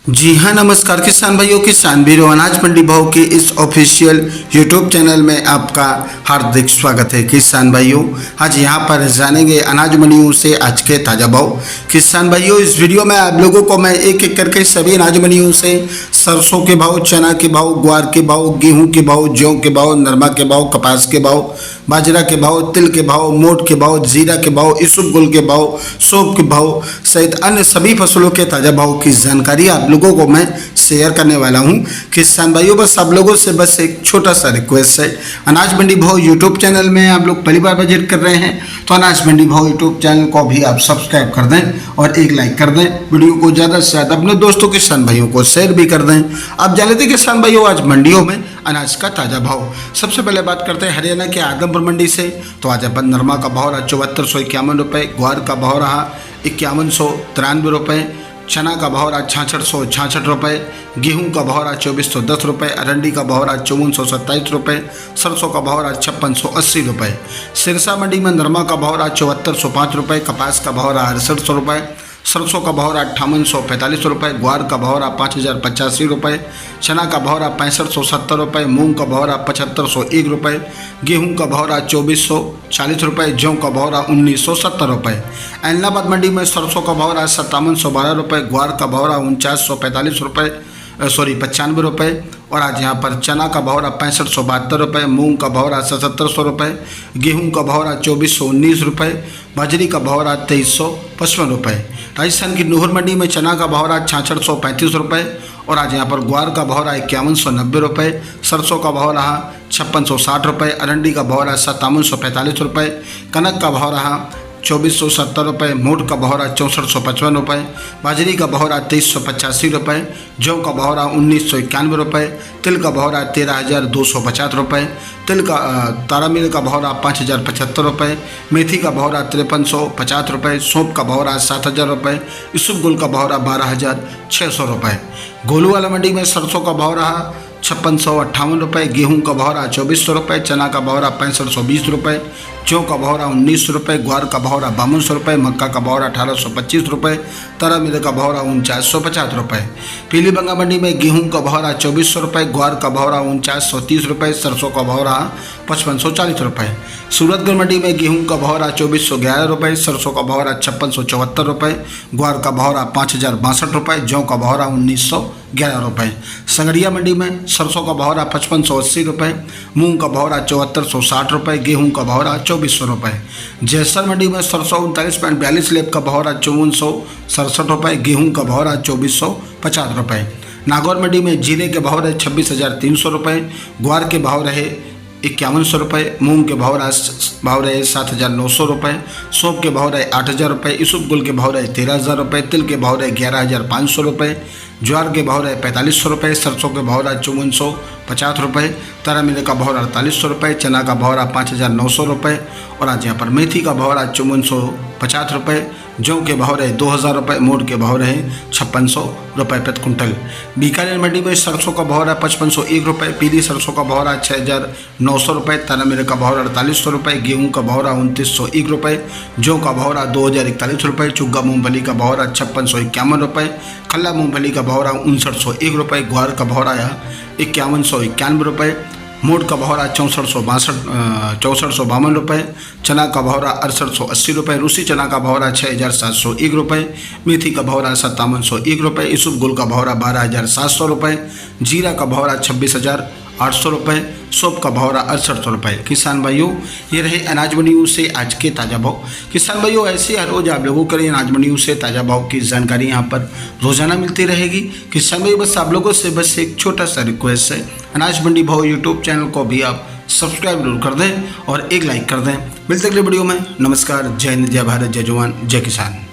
जी हाँ, नमस्कार किसान भाइयों, किसान वीरों, अनाज मंडी भाव के इस ऑफिशियल यूट्यूब चैनल में आपका हार्दिक स्वागत है। किसान भाइयों, आज यहाँ पर जानेंगे अनाज मंडियों से आज के ताज़ा भाव। किसान भाइयों, इस वीडियो में आप लोगों को मैं एक एक करके सभी अनाज मंडियों से सरसों के भाव, चना के भाव, ग्वार के भाव, गेहूँ के भाव, जौ के भाव, नरमा के भाव, कपास के भाव, बाजरा के भाव, तिल के भाव, मोट के भाव, जीरा के भाव, इसबगोल के भाव, सौंफ के भाव सहित अन्य सभी फसलों के ताज़ा भाव की जानकारी आप लोगों को मैं शेयर करने वाला हूं। किसान भाइयों, बस आप लोगों से बस एक छोटा सा रिक्वेस्ट है, अनाज मंडी भाव यूट्यूब चैनल में आप लोग पहली बार विजिट कर रहे हैं तो अनाज मंडी भाव यूट्यूब चैनल को भी आप सब्सक्राइब कर दें और एक लाइक कर दें। वीडियो को ज़्यादा से ज़्यादा अपने दोस्तों किसान भाइयों को शेयर भी कर दें। आप जान लेते किसान भाइयों, आज मंडियों में अनाज का ताज़ा भाव। सबसे पहले बात करते हैं हरियाणा के आदमपुर मंडी से। तो आज अपन नरमा का भाव रहा 7451 रुपये, ग्वार का भाव रहा 5193 रुपये, चना का भाव रहा 6666 रुपये, गेहूं का भाव रहा 2410 रुपये, अरंडी का भाव रहा 5427 रुपये, सरसों का भाव रहा 5680 रुपये। सिरसा मंडी में नरमा का भाव रहा 7405 रुपये, कपास का भाव रहा 6800 रुपये, सरसों का भाव रहा 5845 रुपये, ग्वार का भाव रहा 5085 रुपये, चना का भाव रहा 6570 रुपये, मूंग का भाव रहा 7501 रुपये, गेहूं का भाव रहा 2440 रुपये, जौ का भाव रहा 1970 रुपये। एलनाबाद मंडी में सरसों का भाव रहा 5712 रुपये, ग्वार का भाव रहा 4945 रुपये 95 रुपये, और आज यहाँ पर चना का भाव रहा 6572 रुपये, मूंग का भाव रहा 7700 रुपये, गेहूं का भाव रहा 2419 रुपये, बाजरी का भाव रहा 2355 रुपये। राजस्थान की नूहर मंडी में चना का भाव रहा 6635 रुपये, और आज यहाँ पर ग्वार का भाव रहा 5190 रुपये, सरसों का भाव रहा 5660 रुपये, अरंडी का भाव रहा 5745 रुपये, कनक का भाव रहा 2470 रुपये, मोट का भाव रहा 6455 रुपये, बाजरी का भाव रहा 2385 रुपये, जौ का भाव रहा 1991 रुपये, तिल का भाव रहा 13250 रुपये, तिल का तारा मिल का भाव रहा 5075 रुपये, मेथी का भाव रहा 5350 रुपये, सौंफ का भाव रहा 7000 रुपये, इसबगोल का भाव रहा 12600 रुपये। गोलूवाला मंडी में सरसों का भाव रहा 5658 रुपये, गेहूं का भाव रहा 2400 रुपये, चना का भाव रहा 6520 रुपये, जौ का भाव रहा 1900 रुपये, ग्वार का भाव रहा 5200 रुपये, मक्का का भाव रहा 1825 रुपये, तरा मिल का भाव रहा 4950 रुपये। पीलीबंगा मंडी में गेहूं का भाव रहा 2400 रुपये, ग्वार का भाव रहा 4930 रुपये, सरसों का भाव रहा 5540 रुपये। सूरतगढ़ मंडी में गेहूं का भाव रहा 2411 रुपये, सरसों का भाव रहा 5674 रुपये, ग्वार का भाव रहा 5062 रुपये, जौ का भाव रहा 1911 रुपये। संगड़िया मंडी में सरसों का भाव रहा 5580 रुपये, मूंग का भाव रहा 7460 रुपये, गेहूं का भाव रहा 2400 रुपये। जैसर मंडी में सरसों 39.42 लेब का भाव रहा 5467 रुपये, गेहूं का भाव रहा 2450 रुपये। नागौर मंडी में जीरे के भाव रहे 26,300 रुपये, ग्वार के भाव रहे 5100 रुपये, मूंग के भाव रहे 7,900 रुपये, सौंफ के भाव रहे 8000 रुपये, इसबगोल के भाव रहे 13,000 रुपये, तिल के भाव रहे 11,500 रुपये, ज्वार के भाव रहे 4500 रुपये, सरसों के भाव रहा 5450 रुपये, तरा मिल का भाव रहा 4800 रुपये, चना का भाव रहा 5900 रुपये, और आज यहाँ पर मेथी का भाव रहा 5450 रुपये, जौ के भाव रहे 2000 रुपये, मोट के भाव रहे 5600 रुपये प्रति कुंटल। बीकानेर मंडी में सरसों का भाव रहा 5501 रुपये, पीली सरसों का भाव रहा 6900 रुपये, तरा मिल का भाव रहा 4800 रुपये, गेहूं का भाव रहा 2901 रुपये, जौ का भाव रहा 2041 रुपये, चुग्गा मूंगफली का भाव रहा 5651 रुपये, खल्ला मूंगफली का भाव रहा 5901 रुपये, ग्वार का भाव रहा 5191 रुपये, मोट का भाव रहा 6452 रुपये, चना का भाव रहा 6880 रुपये, रूसी चना का भाव रहा 6701 रुपये, मेथी का भाव रहा 5701 रुपये, इसबगोल का भाव रहा 12700 रुपये, जीरा का भाव रहा 26800 रुपये, सौंफ का भाव रहा 6800 रुपये। किसान भाइयों, ये रहे अनाज मंडियों से आज के ताज़ा भाव। किसान भाइयों, ऐसे हर रोज़ आप लोगों को अनाज मंडियों से ताज़ा भाव की जानकारी यहाँ पर रोज़ाना मिलती रहेगी। किसान भाइयों, बस आप लोगों से बस एक छोटा सा रिक्वेस्ट है, अनाज मंडी भाव यूट्यूब चैनल को भी आप सब्सक्राइब जरूर कर दें और एक लाइक कर दें। मिलते अगले वीडियो में। नमस्कार, जय हिंद, जय भारत, जय जवान, जय किसान।